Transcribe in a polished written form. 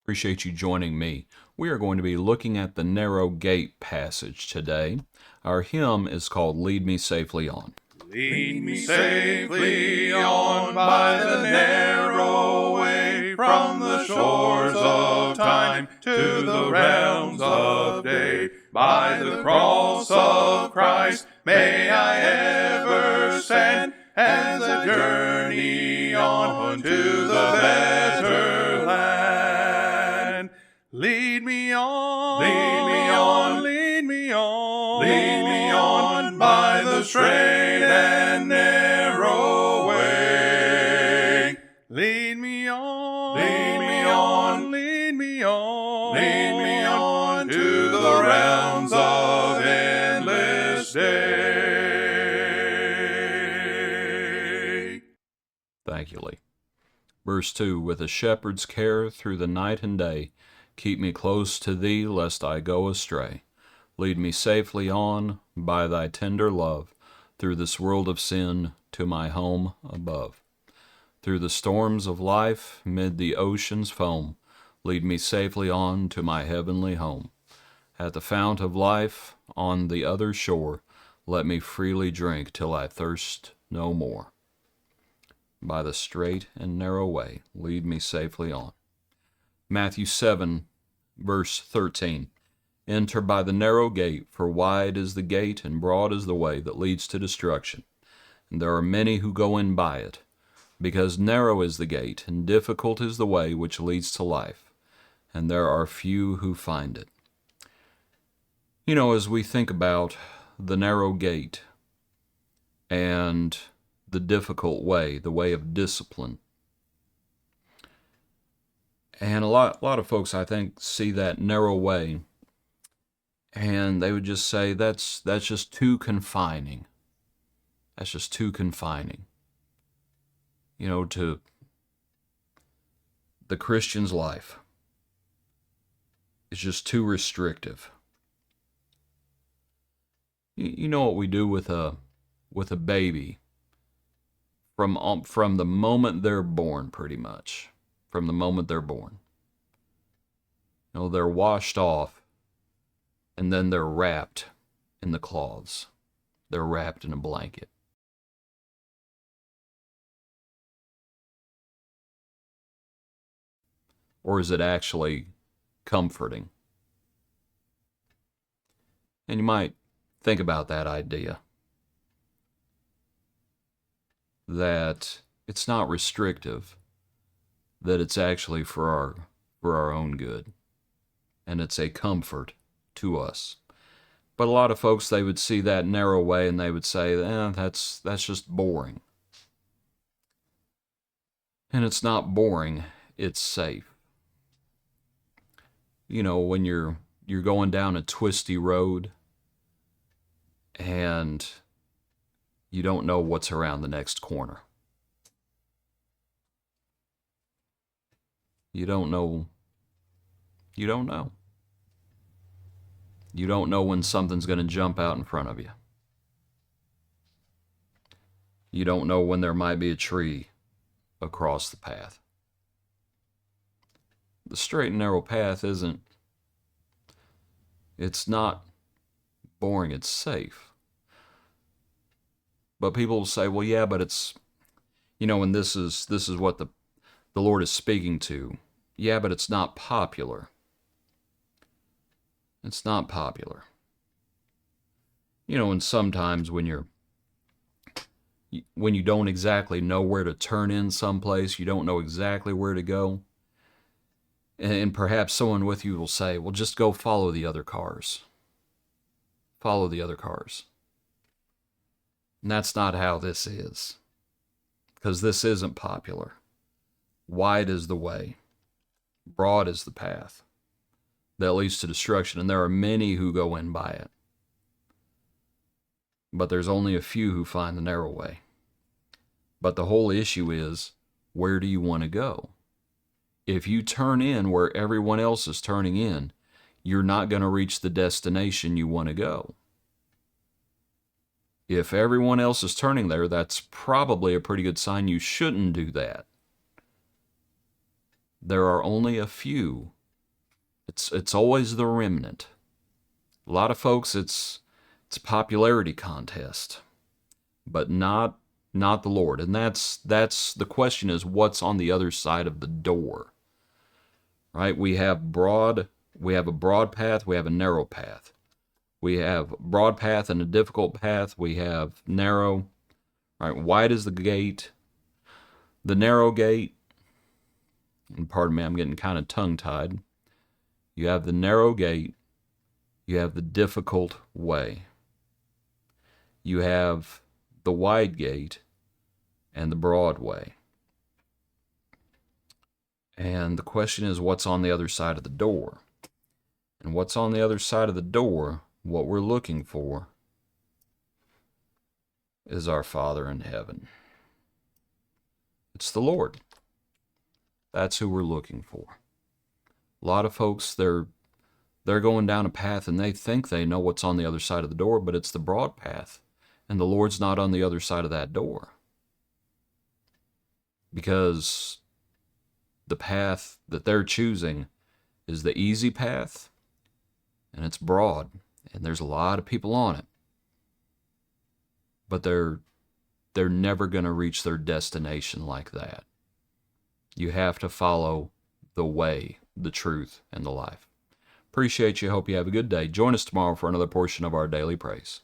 Appreciate you joining me. We are going to be looking at the narrow gate passage today. Our hymn is called Lead Me Safely On. Lead me safely on by the narrow way, from the shores of time to the realms of day. By the cross of Christ may I ever stand, as I journey on to the better land. Lead me on, lead me on, lead me on, lead me on by the straight and narrow way. Lead me on, lead me on, lead me on, lead me on to the realms of endless day. Thank you, Lee. Verse 2, With a shepherd's care through the night and day, keep me close to thee, lest I go astray. Lead me safely on by thy tender love, through this world of sin to my home above. Through the storms of life, mid the ocean's foam, lead me safely on to my heavenly home. At the fount of life on the other shore, let me freely drink till I thirst no more. By the straight and narrow way, lead me safely on. Matthew 7, verse 13. Enter by the narrow gate, for wide is the gate and broad is the way that leads to destruction, and there are many who go in by it. Because narrow is the gate, and difficult is the way which leads to life, and there are few who find it. You know, as we think about the narrow gate and the difficult way, the way of discipline, and a lot of folks, I think, see that narrow way, and they would just say, that's just too confining. That's just too confining. You know, to the Christian's life. It's just too restrictive. You know what we do with a baby from the moment they're born, pretty much. From the moment they're born. You know, they're washed off, and then they're wrapped in the cloths. They're wrapped in a blanket. Or is it actually comforting? And you might think about that idea. That it's not restrictive, that it's actually for our own good. And it's a comfort to us. But a lot of folks, they would see that narrow way and they would say, that's just boring. And it's not boring, it's safe. You know, when you're going down a twisty road and you don't know what's around the next corner. You don't know. You don't know. You don't know when something's going to jump out in front of you. You don't know when there might be a tree across the path. The straight and narrow path it's not boring, it's safe. But people will say, well, yeah, but it's, you know, and this is what the Lord is speaking to. Yeah, but it's not popular. It's not popular. You know, and sometimes when you don't exactly know where to turn in someplace, you don't know exactly where to go, and perhaps someone with you will say, well, just go follow the other cars. Follow the other cars. And that's not how this is. Because this isn't popular. Wide is the way. Broad is the path that leads to destruction, and there are many who go in by it. But there's only a few who find the narrow way. But the whole issue is, where do you want to go? If you turn in where everyone else is turning in, you're not going to reach the destination you want to go. If everyone else is turning there, that's probably a pretty good sign you shouldn't do that. there are only a few. It's always the remnant. A lot of folks, it's a popularity contest, but not the Lord. And that's the question is what's on the other side of the door. Right? We have a broad path, we have a narrow path. We have broad path and a difficult path. We have narrow. Right? Wide is the gate. The narrow gate, and pardon me, I'm getting kind of tongue-tied. You have the narrow gate. You have the difficult way. You have the wide gate and the broad way. And the question is, what's on the other side of the door? And what's on the other side of the door, what we're looking for, is our Father in heaven. It's the Lord. That's who we're looking for. A lot of folks, they're going down a path and they think they know what's on the other side of the door, but it's the broad path. And the Lord's not on the other side of that door. Because the path that they're choosing is the easy path, and it's broad, and there's a lot of people on it. But they're never going to reach their destination like that. You have to follow the way, the truth, and the life. Appreciate you. Hope you have a good day. Join us tomorrow for another portion of our Daily Praise.